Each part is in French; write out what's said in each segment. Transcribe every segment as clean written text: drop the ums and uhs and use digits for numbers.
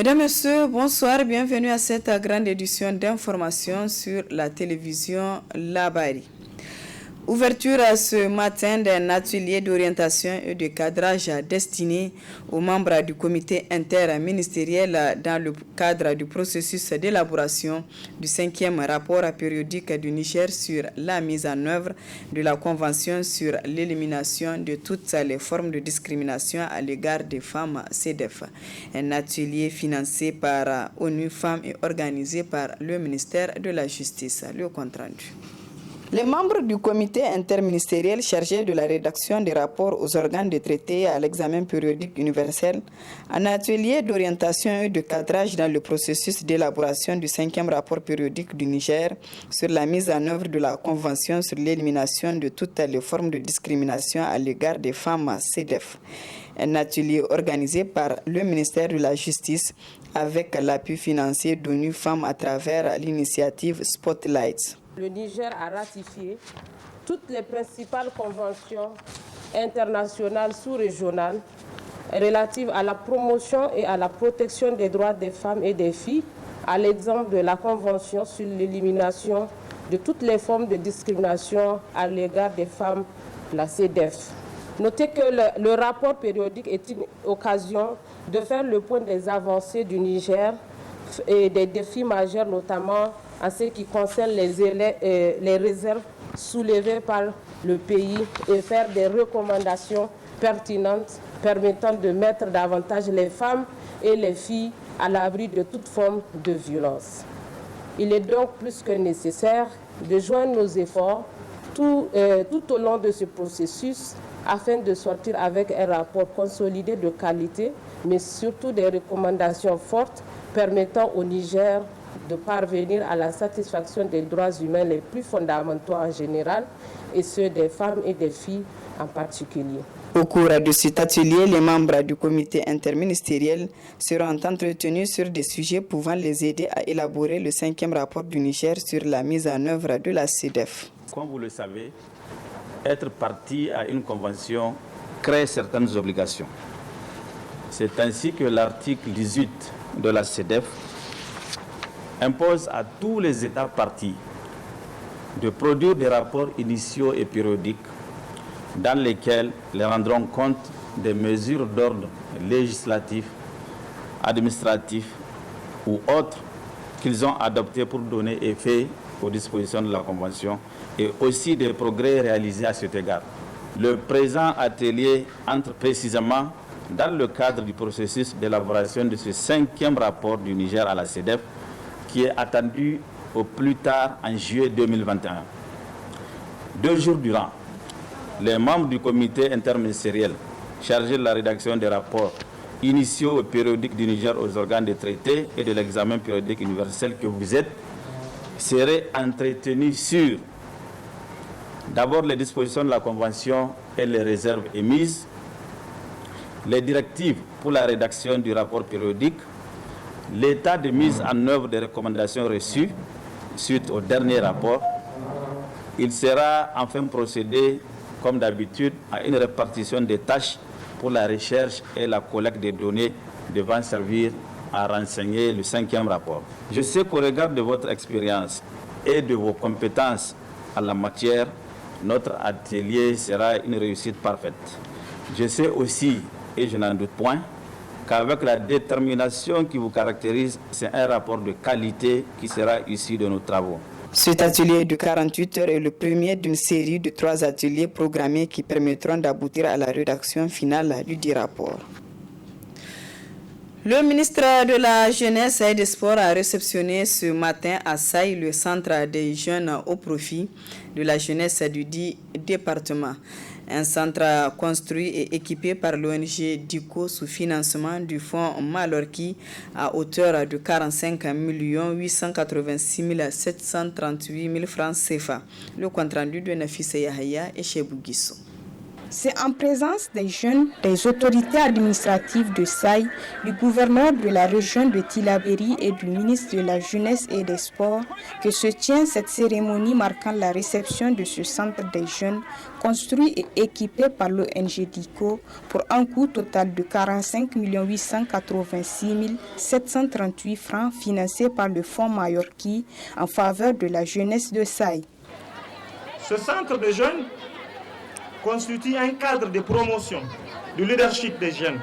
Mesdames, Messieurs, bonsoir, bienvenue à cette grande édition d'information sur la télévision Labari. Ouverture ce matin d'un atelier d'orientation et de cadrage destiné aux membres du comité interministériel dans le cadre du processus d'élaboration du 5e rapport périodique du Niger sur la mise en œuvre de la Convention sur l'élimination de toutes les formes de discrimination à l'égard des femmes CEDEF. Un atelier financé par ONU Femmes et organisé par le ministère de la Justice. Le compte rendu. Les membres du comité interministériel chargé de la rédaction des rapports aux organes de traité à l'examen périodique universel, un atelier d'orientation et de cadrage dans le processus d'élaboration du 5e rapport périodique du Niger sur la mise en œuvre de la Convention sur l'élimination de toutes les formes de discrimination à l'égard des femmes CEDEF. Un atelier organisé par le ministère de la Justice avec l'appui financier d'ONU Femmes à travers l'initiative Spotlight. Le Niger a ratifié toutes les principales conventions internationales sous-régionales relatives à la promotion et à la protection des droits des femmes et des filles, à l'exemple de la Convention sur l'élimination de toutes les formes de discrimination à l'égard des femmes, la CEDEF. Notez que le rapport périodique est une occasion de faire le point des avancées du Niger et des défis majeurs, notamment en ce qui concerne les réserves soulevées par le pays et faire des recommandations pertinentes permettant de mettre davantage les femmes et les filles à l'abri de toute forme de violence. Il est donc plus que nécessaire de joindre nos efforts tout au long de ce processus afin de sortir avec un rapport consolidé de qualité, mais surtout des recommandations fortes permettant au Niger de parvenir à la satisfaction des droits humains les plus fondamentaux en général et ceux des femmes et des filles en particulier. Au cours de cet atelier, les membres du comité interministériel seront entretenus sur des sujets pouvant les aider à élaborer le 5e rapport du Niger sur la mise en œuvre de la CEDEF. Comme vous le savez, être partie à une convention crée certaines obligations. C'est ainsi que l'article 18 de la CEDEF impose à tous les États partis de produire des rapports initiaux et périodiques dans lesquels ils rendront compte des mesures d'ordre législatif, administratif ou autres qu'ils ont adoptées pour donner effet aux dispositions de la Convention et aussi des progrès réalisés à cet égard. Le présent atelier entre précisément dans le cadre du processus d'élaboration de ce 5e rapport du Niger à la CEDEF qui est attendu au plus tard en juillet 2021. 2 jours durant, les membres du comité interministériel chargé de la rédaction des rapports initiaux et périodiques du Niger aux organes de traité et de l'examen périodique universel que vous êtes seraient entretenus sur d'abord les dispositions de la Convention et les réserves émises, les directives pour la rédaction du rapport périodique, l'état de mise en œuvre des recommandations reçues suite au dernier rapport. Il sera enfin procédé, comme d'habitude, à une répartition des tâches pour la recherche et la collecte des données devant servir à renseigner le 5e rapport. Je sais qu'au regard de votre expérience et de vos compétences en la matière, notre atelier sera une réussite parfaite. Je sais aussi, et je n'en doute point, qu'avec la détermination qui vous caractérise, c'est un rapport de qualité qui sera issu de nos travaux. Cet atelier de 48 heures est le premier d'une série de 3 ateliers programmés qui permettront d'aboutir à la rédaction finale du rapport. Le ministre de la Jeunesse et des Sports a réceptionné ce matin à Saï le centre des jeunes au profit de la jeunesse du dit département. Un centre construit et équipé par l'ONG DICO sous financement du fonds Malorki à hauteur de 45 886 738 000 francs CFA. Le compte rendu de Nafissa Yahaya et Chebou Guissou. C'est en présence des jeunes, des autorités administratives de Saï, du gouverneur de la région de Tillabéri et du ministre de la Jeunesse et des Sports que se tient cette cérémonie marquant la réception de ce centre des jeunes construit et équipé par l'ONG DICO pour un coût total de 45 886 738 francs financé par le Fonds Mallorquí en faveur de la jeunesse de Saï. Ce centre de jeunes constitue un cadre de promotion du leadership des jeunes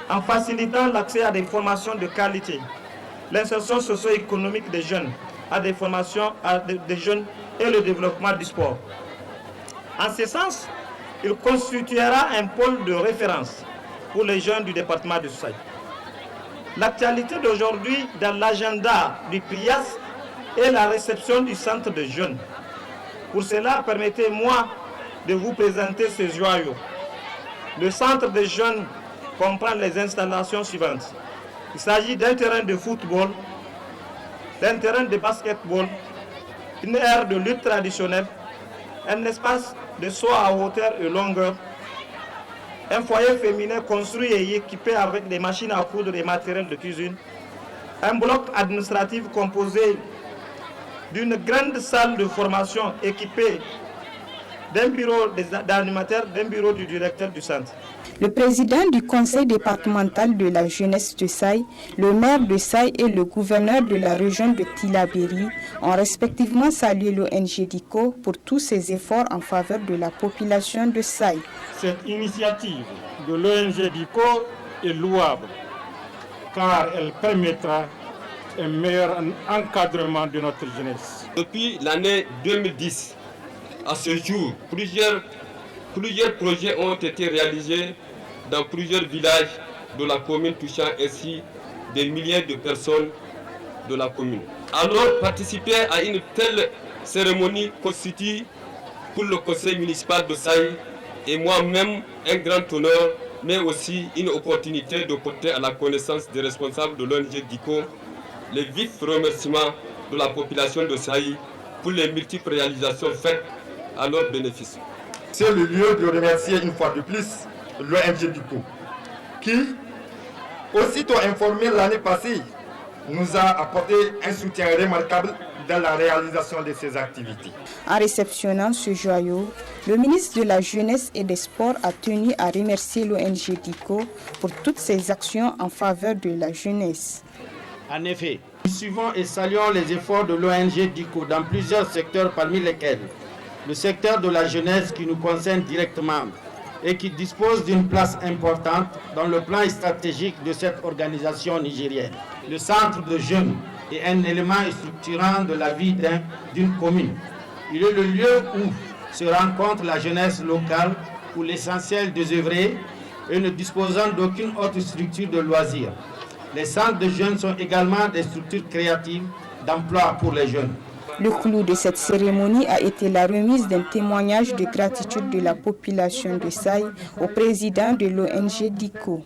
en facilitant l'accès à des formations de qualité, l'insertion socio-économique des jeunes, à des formations des jeunes et le développement du sport. En ce sens, il constituera un pôle de référence pour les jeunes du département de Saï. L'actualité d'aujourd'hui dans l'agenda du PIAS est la réception du centre de jeunes. Pour cela, permettez-moi de vous présenter ce joyau. Le centre de jeunes comprend les installations suivantes. Il s'agit d'un terrain de football, d'un terrain de basketball, une aire de lutte traditionnelle, un espace de saut à hauteur et longueur, un foyer féminin construit et équipé avec des machines à coudre et matériel de cuisine, un bloc administratif composé d'une grande salle de formation équipée d'un bureau d'animateur, d'un bureau du directeur du centre. Le président du conseil départemental de la jeunesse de Saï, le maire de Saï et le gouverneur de la région de Tillabéri ont respectivement salué l'ONG DICO pour tous ses efforts en faveur de la population de Saï. Cette initiative de l'ONG DICO est louable car elle permettra un meilleur encadrement de notre jeunesse. Depuis l'année 2010, à ce jour, plusieurs projets ont été réalisés dans plusieurs villages de la commune, touchant ainsi des milliers de personnes de la commune. Alors, participer à une telle cérémonie constitue pour le conseil municipal de Saï et moi-même un grand honneur, mais aussi une opportunité de porter à la connaissance des responsables de l'ONG DICO les vifs remerciements de la population de Saï pour les multiples réalisations faites à leur bénéfice. C'est le lieu de remercier une fois de plus l'ONG DICO, qui, aussitôt informé l'année passée, nous a apporté un soutien remarquable dans la réalisation de ces activités. En réceptionnant ce joyau, le ministre de la Jeunesse et des Sports a tenu à remercier l'ONG DICO pour toutes ses actions en faveur de la jeunesse. En effet, nous suivons et saluons les efforts de l'ONG DICO dans plusieurs secteurs, parmi lesquels le secteur de la jeunesse qui nous concerne directement et qui dispose d'une place importante dans le plan stratégique de cette organisation nigérienne. Le centre de jeunes est un élément structurant de la vie d'une commune. Il est le lieu où se rencontre la jeunesse locale pour l'essentiel désœuvrée et ne disposant d'aucune autre structure de loisirs. Les centres de jeunes sont également des structures créatives d'emploi pour les jeunes. Le clou de cette cérémonie a été la remise d'un témoignage de gratitude de la population de Saï au président de l'ONG DICO.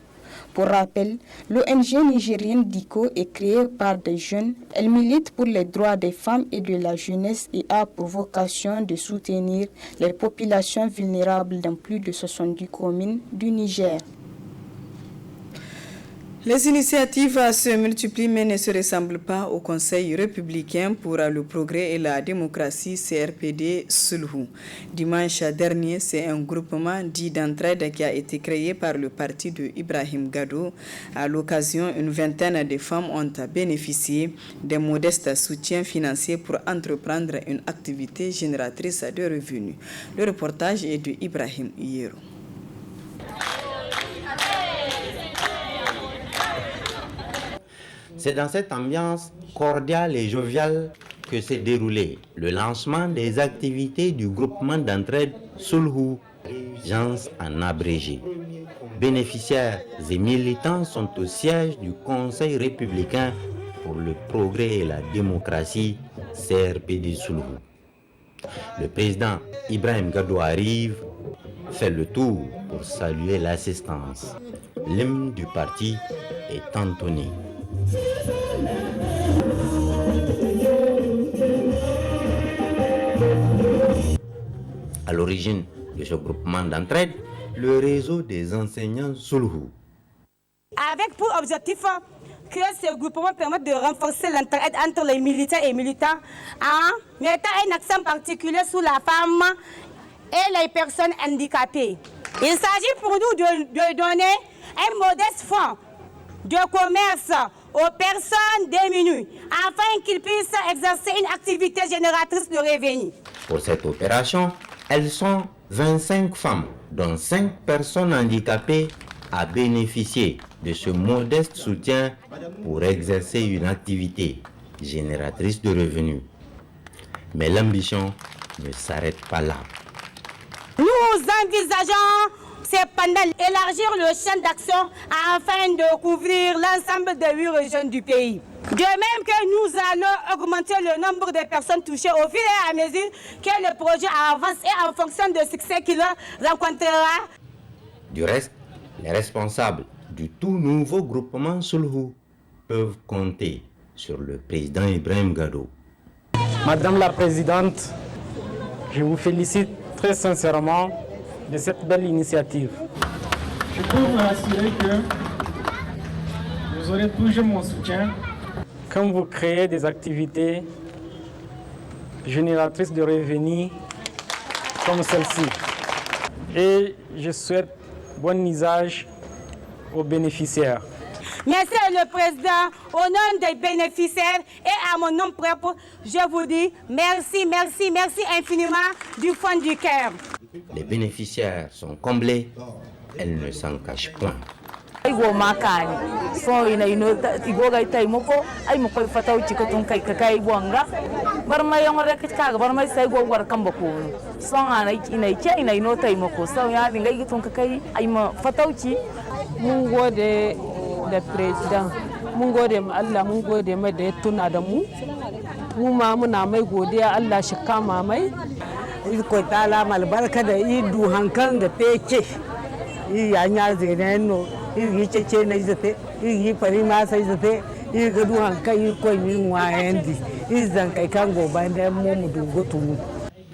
Pour rappel, l'ONG nigérienne DICO est créée par des jeunes. Elle milite pour les droits des femmes et de la jeunesse et a pour vocation de soutenir les populations vulnérables dans plus de 70 communes du Niger. Les initiatives se multiplient mais ne se ressemblent pas au Conseil républicain pour le progrès et la démocratie CRPD Sulhu. Dimanche dernier, c'est un groupement dit d'entraide qui a été créé par le parti de Ibrahim Gado. À l'occasion, une vingtaine de femmes ont bénéficié d'un modeste soutien financier pour entreprendre une activité génératrice de revenus. Le reportage est de Ibrahim Iyero. C'est dans cette ambiance cordiale et joviale que s'est déroulé le lancement des activités du groupement d'entraide Sulhu, gens en abrégé. Bénéficiaires et militants sont au siège du Conseil républicain pour le progrès et la démocratie, CRPD Sulhu. Le président Ibrahim Gado arrive, fait le tour pour saluer l'assistance. L'hymne du parti est entonné. À l'origine de ce groupement d'entraide, le réseau des enseignants Sulhu. Avec pour objectif que ce groupement permette de renforcer l'entraide entre les militaires et militants en mettant un accent particulier sur la femme et les personnes handicapées. Il s'agit pour nous de donner un modeste fonds de commerce aux personnes démunies afin qu'ils puissent exercer une activité génératrice de revenus. Pour cette opération, elles sont 25 femmes, dont 5 personnes handicapées, à bénéficier de ce modeste soutien pour exercer une activité génératrice de revenus. Mais l'ambition ne s'arrête pas là. Nous envisageons cependant élargir le champ d'action afin de couvrir l'ensemble des 8 régions du pays. De même que nous allons augmenter le nombre de personnes touchées au fur et à mesure que le projet avance et en fonction du succès qu'il rencontrera. Du reste, les responsables du tout nouveau groupement Sulhu peuvent compter sur le président Ibrahim Gado. Madame la Présidente, je vous félicite très sincèrement de cette belle initiative. Je peux vous assurer que vous aurez toujours mon soutien. Quand vous créez des activités génératrices de revenus comme celle-ci. Et je souhaite bon usage aux bénéficiaires. Merci le Président, au nom des bénéficiaires et à mon nom propre, je vous dis merci, merci, merci infiniment du fond du cœur. Les bénéficiaires sont comblés, elles ne s'en cachent point. Aigo makani so ina igoga itaimoko ai mo koy fataw ci ko tun kai kai bonga barma yon rek ka barma sai go war kamba ko so ana ina ino taimako so ya dinga yi tun kai ai mo fataw ci mun gode da president mun gode ma Allah mun gode mai da ya tuna da mu ma muna mai godiya Allah shi kama mai ko tala mal barka da idu hankan da teke ya nya zineno iri cece na izate iri fari masa izate iri gadu hankai ko mi wayendi iri zankai kango banda mu dugo tunu.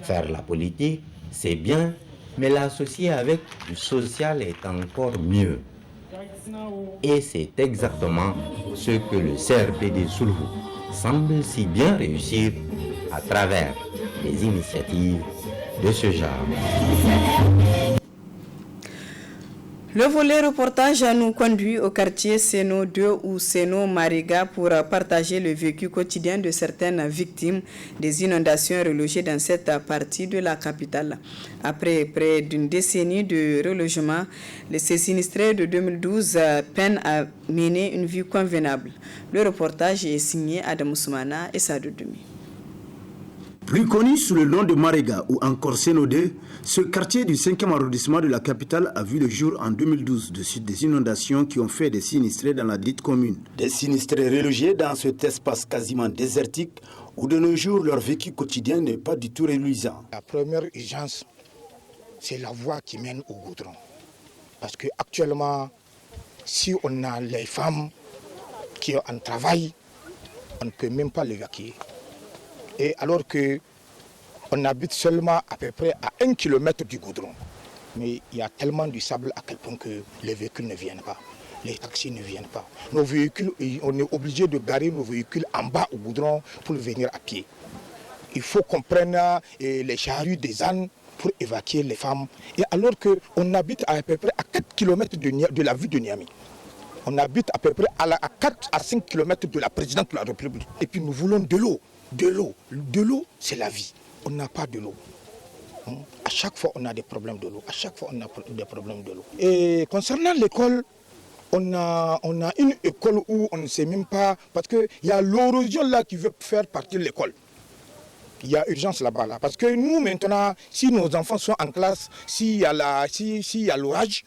Faire la politique, c'est bien, mais l'associer avec du social est encore mieux. Et c'est exactement ce que le CRPD Sulhu semble si bien réussir à travers les initiatives de ce genre. Le volet reportage nous conduit au quartier Seno 2 ou Seno Mariga pour partager le vécu quotidien de certaines victimes des inondations relogées dans cette partie de la capitale. Après près d'une décennie de relogement, ces sinistrés de 2012 peinent à mener une vie convenable. Le reportage est signé Adam Ousmana et Sadou Dumi. Plus connu sous le nom de Mariga ou encore Seno 2, ce quartier du 5e arrondissement de la capitale a vu le jour en 2012 de suite des inondations qui ont fait des sinistrés dans la dite commune. Des sinistrés relogés dans cet espace quasiment désertique où de nos jours leur vécu quotidien n'est pas du tout reluisant. La première urgence, c'est la voie qui mène au goudron. Parce qu'actuellement, si on a les femmes qui ont un travail, on ne peut même pas l'évacuer. Et alors qu'on habite seulement à peu près à 1 km du goudron. Mais il y a tellement du sable à quel point que les véhicules ne viennent pas. Les taxis ne viennent pas. Nos véhicules, on est obligé de garer nos véhicules en bas au goudron pour venir à pied. Il faut qu'on prenne les charrues des ânes pour évacuer les femmes. Et alors qu'on habite à peu près à 4 km de la ville de Niamey. On habite à peu près à 4 à 5 km de la présidente de la République. Et puis nous voulons de l'eau. De l'eau. De l'eau, c'est la vie. On n'a pas de l'eau. À chaque fois, on a des problèmes de l'eau. À chaque fois, on a des problèmes de l'eau. Et concernant l'école, on a une école où on ne sait même pas... Parce qu'il y a l'érosion là qui veut faire partir l'école. Il y a urgence là-bas. Là. Parce que nous, maintenant, si nos enfants sont en classe, s'il y a l'orage,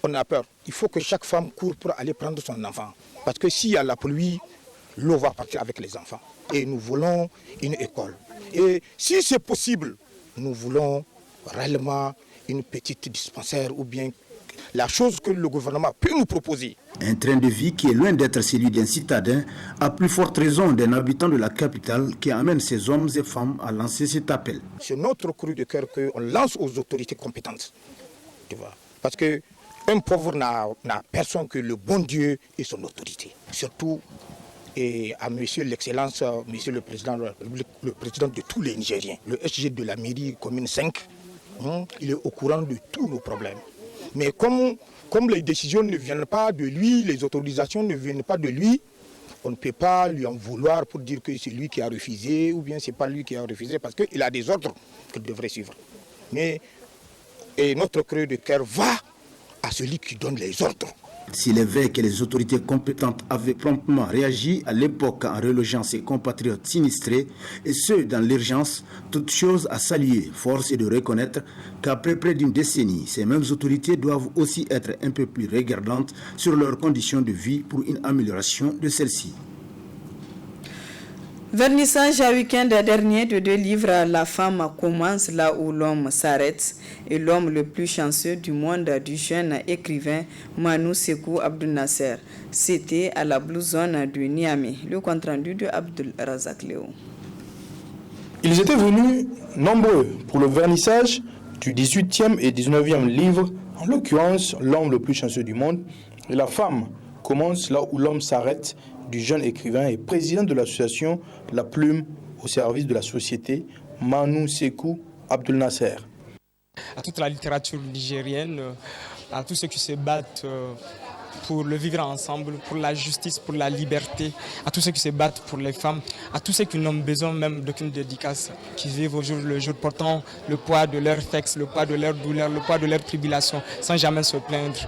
on a peur. Il faut que chaque femme court pour aller prendre son enfant. Parce que s'il y a la pluie, l'eau va partir avec les enfants. Et nous voulons une école. Et si c'est possible, nous voulons réellement une petite dispensaire ou bien la chose que le gouvernement peut nous proposer. Un train de vie qui est loin d'être celui d'un citadin, à plus forte raison d'un habitant de la capitale qui amène ces hommes et femmes à lancer cet appel. C'est notre cri de cœur qu'on lance aux autorités compétentes. Tu vois. Parce qu'un pauvre n'a personne que le bon Dieu et son autorité. Surtout et à Monsieur l'Excellence, Monsieur le Président de la République, le président de tous les Nigériens, le SG de la mairie commune 5, il est au courant de tous nos problèmes. Mais comme les décisions ne viennent pas de lui, les autorisations ne viennent pas de lui, on ne peut pas lui en vouloir pour dire que c'est lui qui a refusé ou bien c'est pas lui qui a refusé parce qu'il a des ordres qu'il devrait suivre. Mais et notre cri de cœur va à celui qui donne les ordres. S'il est vrai que les autorités compétentes avaient promptement réagi à l'époque en relogeant ses compatriotes sinistrés, et ce dans l'urgence, toute chose à saluer. Force est de reconnaître qu'après près d'une décennie, ces mêmes autorités doivent aussi être un peu plus regardantes sur leurs conditions de vie pour une amélioration de celles-ci. Vernissage à week-end dernier de 2 livres, La femme commence là où l'homme s'arrête, et l'homme le plus chanceux du monde du jeune écrivain Manou Sekou Abdel Nasser. C'était à la Blue Zone de Niamey. Le compte-rendu de Abdul Razak Léo. Ils étaient venus nombreux pour le vernissage du 18e et 19e livre, en l'occurrence L'homme le plus chanceux du monde, et La femme commence là où l'homme s'arrête, du jeune écrivain et président de l'association La Plume au service de la société, Manou Sekou Abdel Nasser. À toute la littérature nigérienne, à tous ceux qui se battent pour le vivre ensemble, pour la justice, pour la liberté, à tous ceux qui se battent pour les femmes, à tous ceux qui n'ont besoin même d'aucune dédicace, qui vivent au jour le jour, portant le poids de leur texte, le poids de leur douleur, le poids de leur tribulation, sans jamais se plaindre.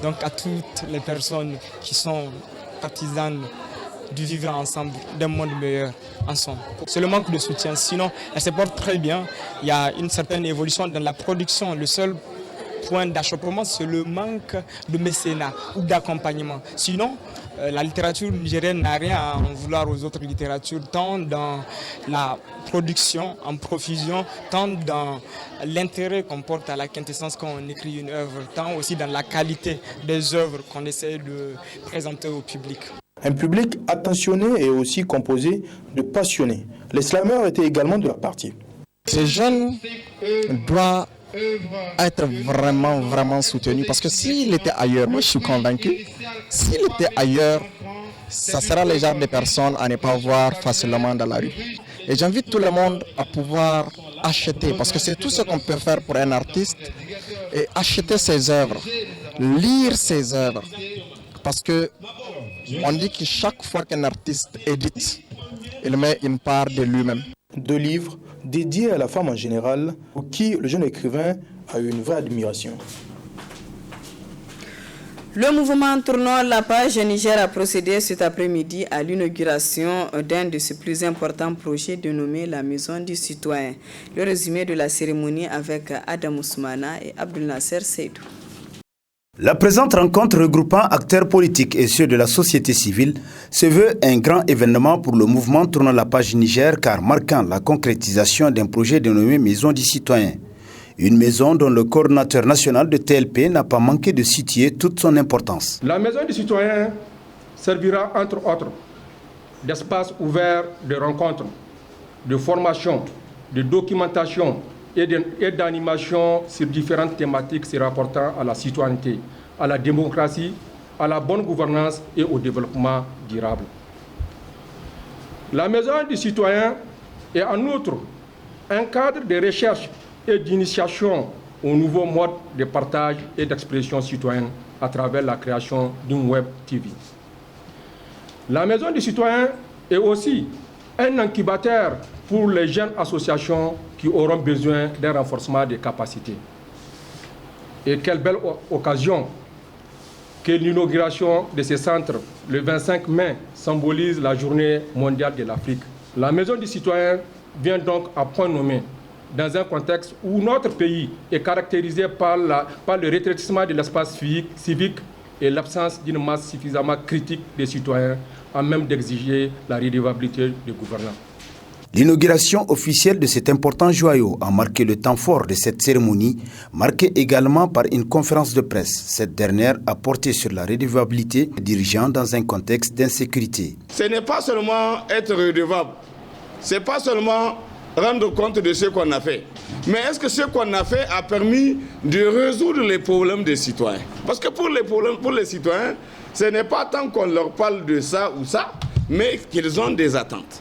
Donc à toutes les personnes qui sont partisanes du vivre ensemble, d'un monde meilleur ensemble. C'est le manque de soutien, sinon elle se porte très bien. Il y a une certaine évolution dans la production. Le seul point d'achoppement, c'est le manque de mécénat ou d'accompagnement. Sinon, la littérature nigérienne n'a rien à en vouloir aux autres littératures, tant dans la production en profusion, tant dans l'intérêt qu'on porte à la quintessence quand on écrit une œuvre, tant aussi dans la qualité des œuvres qu'on essaie de présenter au public. Un public attentionné et aussi composé de passionnés. Les slameurs étaient également de la partie. Ces jeunes doivent être vraiment soutenus parce que s'il était ailleurs, moi je suis convaincu, s'il était ailleurs, ça sera le genre de personnes à ne pas voir facilement dans la rue. Et j'invite tout le monde à pouvoir acheter, parce que c'est tout ce qu'on peut faire pour un artiste, et acheter ses œuvres, lire ses œuvres. Parce que on dit que chaque fois qu'un artiste édite, il met une part de lui-même. 2 livres dédiés à la femme en général, pour qui le jeune écrivain a eu une vraie admiration. Le mouvement Tournons la page Niger a procédé cet après-midi à l'inauguration d'un de ses plus importants projets dénommé la Maison du Citoyen. Le résumé de la cérémonie avec Adam Ousmana et Abdel Nasser Seydou. La présente rencontre regroupant acteurs politiques et ceux de la société civile se veut un grand événement pour le mouvement Tournons la page Niger, car marquant la concrétisation d'un projet dénommé Maison du Citoyen. Une maison dont le coordinateur national de TLP n'a pas manqué de situer toute son importance. La Maison du Citoyen servira entre autres d'espace ouvert de rencontres, de formation, de documentation et d'animation sur différentes thématiques se rapportant à la citoyenneté, à la démocratie, à la bonne gouvernance et au développement durable. La Maison du Citoyen est en outre un cadre de recherche et d'initiation aux nouveaux modes de partage et d'expression citoyenne à travers la création d'une web TV. La Maison du Citoyen est aussi un incubateur pour les jeunes associations qui auront besoin d'un renforcement des capacités. Et quelle belle occasion que l'inauguration de ces centres le 25 mai symbolise la journée mondiale de l'Afrique. La Maison du Citoyen vient donc à point nommé dans un contexte où notre pays est caractérisé par le rétrécissement de l'espace civique et l'absence d'une masse suffisamment critique des citoyens à même d'exiger la redevabilité des gouvernants. L'inauguration officielle de cet important joyau a marqué le temps fort de cette cérémonie, marquée également par une conférence de presse. Cette dernière a porté sur la redevabilité des dirigeants dans un contexte d'insécurité. Ce n'est pas seulement être redevable, ce n'est pas seulement rendre compte de ce qu'on a fait. Mais est-ce que ce qu'on a fait a permis de résoudre les problèmes des citoyens? Parce que pour les citoyens, ce n'est pas tant qu'on leur parle de ça ou ça, mais qu'ils ont des attentes.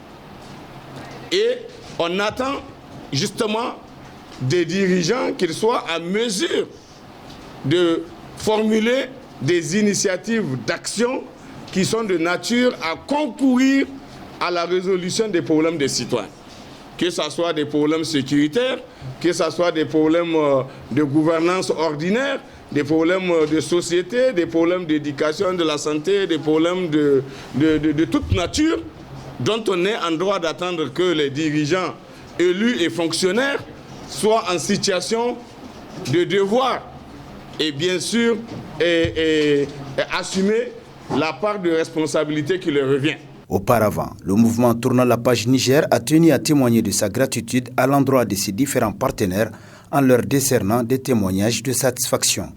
Et on attend justement des dirigeants qu'ils soient à mesure de formuler des initiatives d'action qui sont de nature à concourir à la résolution des problèmes des citoyens. Que ce soit des problèmes sécuritaires, que ce soit des problèmes de gouvernance ordinaire, des problèmes de société, des problèmes d'éducation, de la santé, des problèmes de toute nature, dont on est en droit d'attendre que les dirigeants élus et fonctionnaires soient en situation de devoir et bien sûr et assumer la part de responsabilité qui leur revient. Auparavant, le mouvement Tournant la page Niger a tenu à témoigner de sa gratitude à l'endroit de ses différents partenaires en leur décernant des témoignages de satisfaction.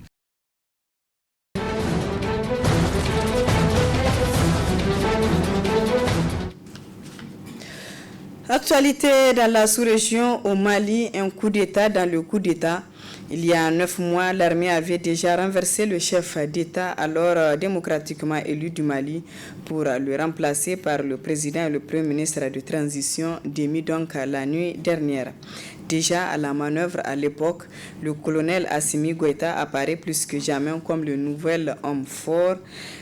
Actualité dans la sous-région au Mali, un coup d'État dans le coup d'État. Il y a 9 mois, l'armée avait déjà renversé le chef d'État, alors démocratiquement élu du Mali, pour le remplacer par le président et le premier ministre de transition, démis donc la nuit dernière. Déjà à la manœuvre à l'époque, le colonel Assimi Goïta apparaît plus que jamais comme le nouvel homme fort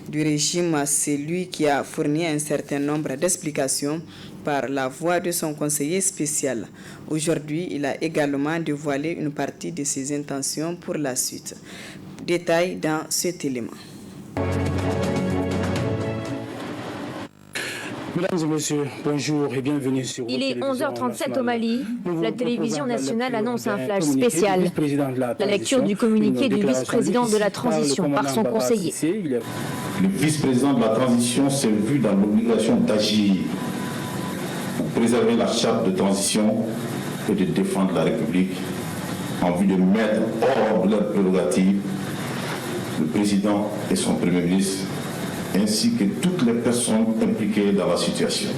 du régime. C'est lui qui a fourni un certain nombre d'explications par la voix de son conseiller spécial. Aujourd'hui, il a également dévoilé une partie de ses intentions pour la suite. Détail dans cet élément. Mesdames et messieurs, bonjour et bienvenue sur Il est 11h37 au Mali. La télévision nationale annonce un flash spécial. La lecture du communiqué du vice-président de la transition par son conseiller. Le vice-président de la transition s'est vu dans l'obligation d'agir pour préserver la charte de transition et de défendre la République en vue de mettre hors de leurs prérogatives le président et son premier ministre, ainsi que toutes les personnes impliquées dans la situation.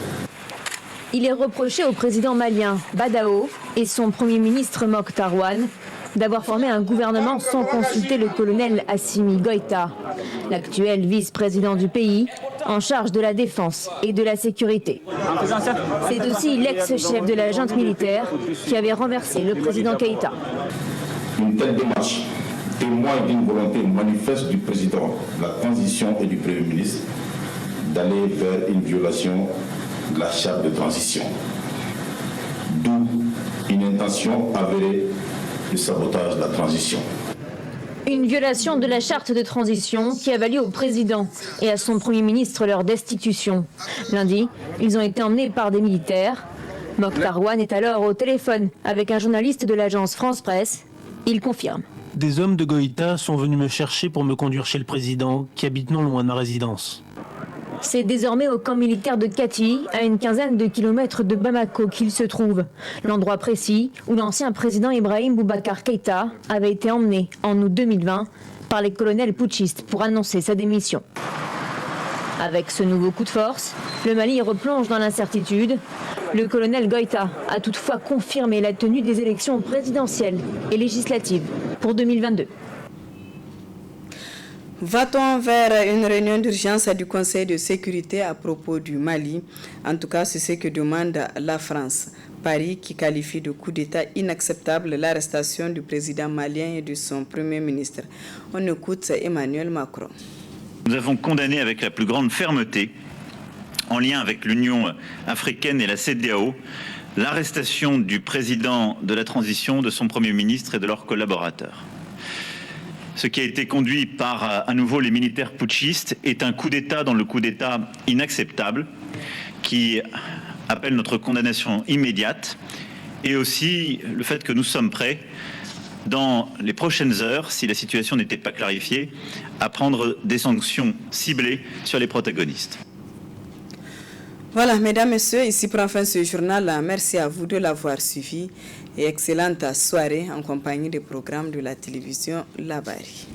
Il est reproché au président malien Badao et son premier ministre Mokhtar Ouane d'avoir formé un gouvernement sans consulter le colonel Assimi Goïta, l'actuel vice-président du pays en charge de la défense et de la sécurité. C'est aussi l'ex-chef de la junte militaire qui avait renversé le président Keïta. Une telle démarche témoigne d'une volonté manifeste du président de la transition et du premier ministre d'aller vers une violation de la charte de transition. D'où une intention avérée de sabotage de la transition. Une violation de la charte de transition qui a valu au président et à son premier ministre leur destitution. Lundi, ils ont été emmenés par des militaires. Mokhtar Ouane est alors au téléphone avec un journaliste de l'agence France Presse. Il confirme. Des hommes de Goïta sont venus me chercher pour me conduire chez le président, qui habite non loin de ma résidence. C'est désormais au camp militaire de Kati, à une quinzaine de kilomètres de Bamako qu'il se trouve. L'endroit précis où l'ancien président Ibrahim Boubacar Keïta avait été emmené en août 2020 par les colonels putschistes pour annoncer sa démission. Avec ce nouveau coup de force, le Mali replonge dans l'incertitude. Le colonel Goïta a toutefois confirmé la tenue des élections présidentielles et législatives pour 2022. Va-t-on vers une réunion d'urgence du Conseil de sécurité à propos du Mali? En tout cas, c'est ce que demande la France. Paris qui qualifie de coup d'État inacceptable l'arrestation du président malien et de son premier ministre. On écoute Emmanuel Macron. Nous avons condamné avec la plus grande fermeté, en lien avec l'Union africaine et la CEDEAO, l'arrestation du président de la transition, de son premier ministre et de leurs collaborateurs. Ce qui a été conduit par à nouveau les militaires putschistes est un coup d'État dans le coup d'État inacceptable qui appelle notre condamnation immédiate et aussi le fait que nous sommes prêts dans les prochaines heures, si la situation n'était pas clarifiée, à prendre des sanctions ciblées sur les protagonistes. Voilà, mesdames, messieurs, ici prend fin ce journal. Merci à vous de l'avoir suivi et excellente soirée en compagnie des programmes de la télévision Labari.